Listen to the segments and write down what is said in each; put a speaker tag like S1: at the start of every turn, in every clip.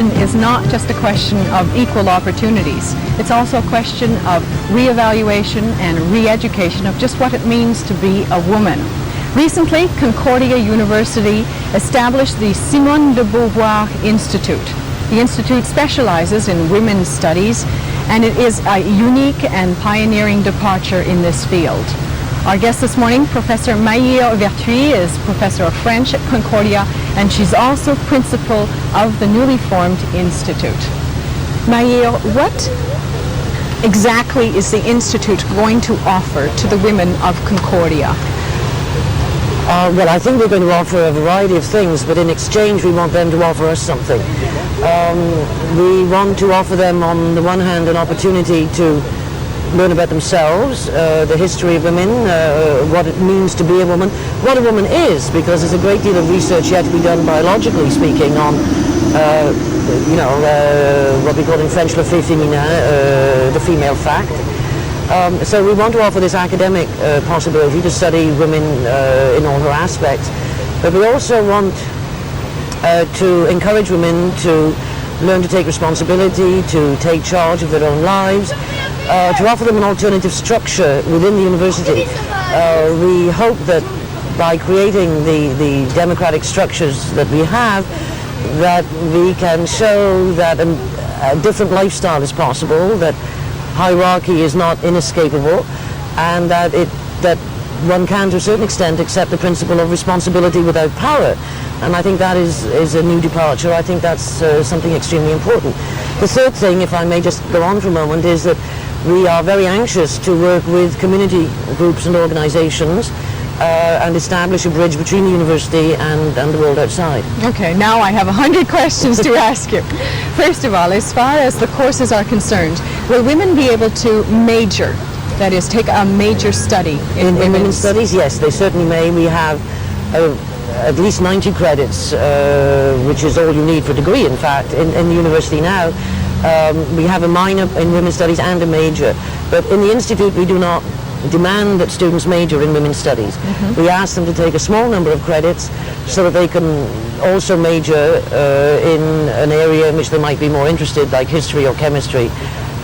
S1: education is not just a question of equal opportunities. It's also a question of re-evaluation and re-education of just what it means to be a woman. Recently, ConcordiaUniversity established the Simone de Beauvoir Institute. The Institute specializes in women's studies, and it is a unique and pioneering departure in this field. Our guest this morning, Professor Maïr Verthuy, is Professor of French at Concordia, and she's also principal of the newly formed institute. Maïr, what exactly is the institute going to offer to the women of Concordia?
S2: Well, I think we're going to offer a variety of things, but in exchange we want them to offer us something. We want to offer them, on the one hand, an opportunity to learn about themselves, the history of women, what it means to be a woman, what a woman is, because there's a great deal of research yet to be done biologically speaking on, what we call in French le fait féminin, the female fact. So we want to offer this academic possibility to study women in all her aspects, but we also want to encourage women to learn to take responsibility, to take charge of their own lives, to offer them an alternative structure within the university. We hope that by creating the democratic structures that we have, that we can show that a different lifestyle is possible, that hierarchy is not inescapable, and that one can, to a certain extent, accept the principle of responsibility without power. And I think that is a new departure. I think that's something extremely important. The third thing, if I may just go on for a moment, is that we are very anxious to work with community groups and organizations and establish a bridge between the university and the world outside.
S1: Okay, now I have 100 questions to ask you. First of all, as far as the courses are concerned, will women be able to major, that is, take a major study in women's
S2: studies? Yes, they certainly may. We have at least 90 credits, which is all you need for a degree, in fact, in the university now. We have a minor in women's studies and a major, but in the institute we do not demand that students major in women's studies. We ask them to take a small number of credits so that they can also major in an area in which they might be more interested, like history or chemistry,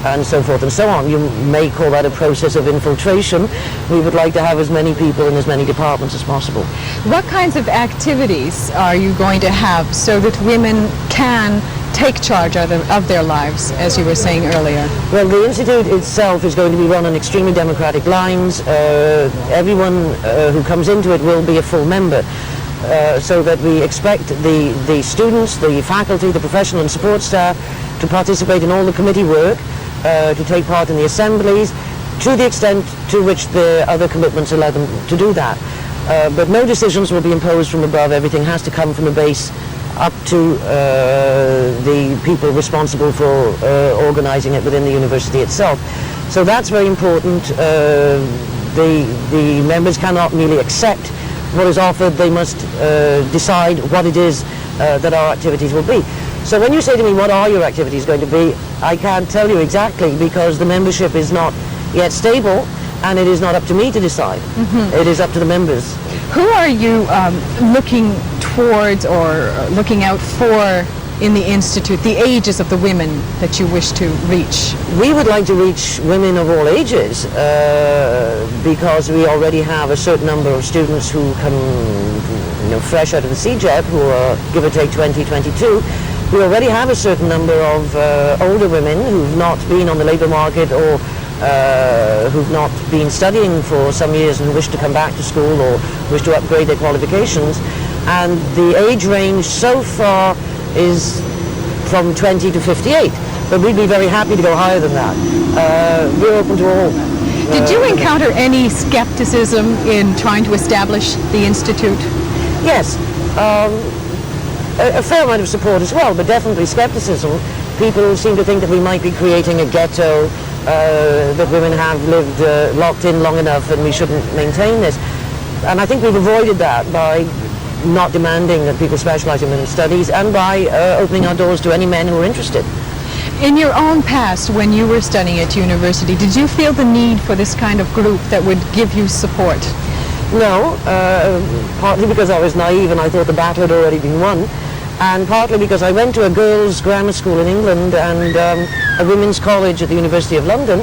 S2: and so forth and so on. You may call that a process of infiltration. We would like to have as many people in as many departments as possible.
S1: What kinds of activities are you going to have so that women can take charge of their lives, as you were saying earlier?
S2: Well, the Institute itself is going to be run on extremely democratic lines. Everyone who comes into it will be a full member, so that we expect the students, the faculty, the professional and support staff to participate in all the committee work, to take part in the assemblies, to the extent to which the other commitments allow them to do that. But no decisions will be imposed from above. Everything has to come from a base up to the people responsible for organizing it within the university itself. So that's very important. The members cannot merely accept what is offered. They must decide what it is that our activities will be. So when you say to me, what are your activities going to be, I can't tell you exactly, because the membership is not yet stable, and it is not up to me to decide. It is up to the members.
S1: Who are you looking towards or looking out for in the Institute, the ages of the women that you wish to reach?
S2: We would like to reach women of all ages, because we already have a certain number of students who come fresh out of the CJEP, who are, give or take, 20, 22. We already have a certain number of older women who've not been on the labour market, or who've not been studying for some years and who wish to come back to school or wish to upgrade their qualifications. And the age range so far is from 20 to 58, but we'd be very happy to go higher than that. We're open to all.
S1: Did you encounter any skepticism in trying to establish the Institute?
S2: Yes, a fair amount of support as well, but definitely skepticism. People seem to think that we might be creating a ghetto, that women have lived locked in long enough and we shouldn't maintain this. And I think we've avoided that by not demanding that people specialize in women's studies, and by opening our doors to any men who are interested.
S1: In your own past, when you were studying at university, did you feel the need for this kind of group that would give you support?
S2: No, partly because I was naive and I thought the battle had already been won. and partly because I went to a girls' grammar school in England and a women's college at the University of London,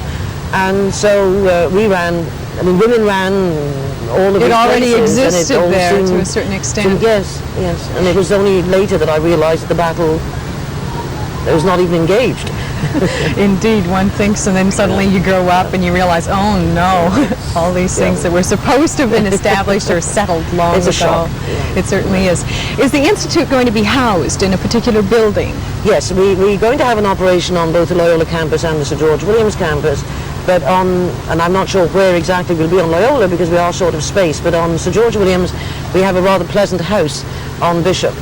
S2: and so women ran all of
S1: It
S2: these
S1: already
S2: places, and
S1: existed
S2: it all
S1: there
S2: seemed
S1: to a certain extent.
S2: yes, and it was only later that I realized that the battle was not even engaged.
S1: Indeed, one thinks, and then suddenly you grow up and you realize, oh no, all these things that were supposed to have been established or settled long
S2: It's a
S1: ago.
S2: shock.
S1: It certainly is. Is the Institute going to be housed in a particular building?
S2: Yes, we're going to have an operation on both the Loyola campus and the Sir George Williams campus, but and I'm not sure where exactly we'll be on Loyola because we are short of space, but on Sir George Williams we have a rather pleasant house on Bishop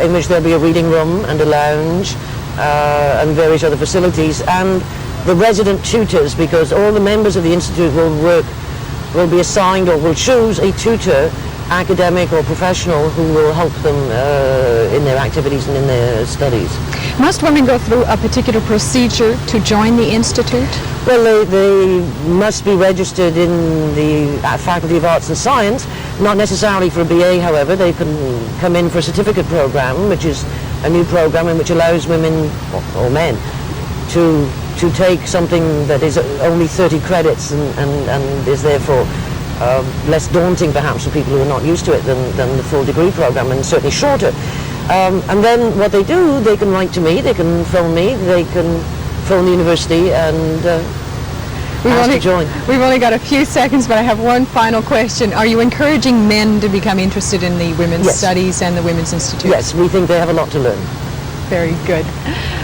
S2: in which there'll be a reading room and a lounge and various other facilities, and the resident tutors, because all the members of the Institute will be assigned or will choose a tutor, academic or professional, who will help them in their activities and in their studies.
S1: Must women go through a particular procedure to join the Institute?
S2: Well, they must be registered in the Faculty of Arts and Science, not necessarily for a BA, however. They can come in for a certificate program, which is a new program in which allows women or men to take something that is only 30 credits and is therefore less daunting perhaps for people who are not used to it than the full degree program, and certainly shorter. And then what they do, they can write to me, they can phone me, they can phone the university and ask to join.
S1: We've only got a few seconds, but I have one final question. Are you encouraging men to become interested in the women's studies and the Women's Institute?
S2: Yes, we think they have a lot to learn.
S1: Very good.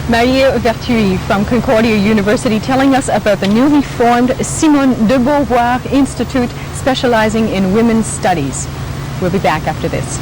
S1: Maïr Verthuy from Concordia University telling us about the newly formed Simone de Beauvoir Institute specializing in women's studies. We'll be back after this.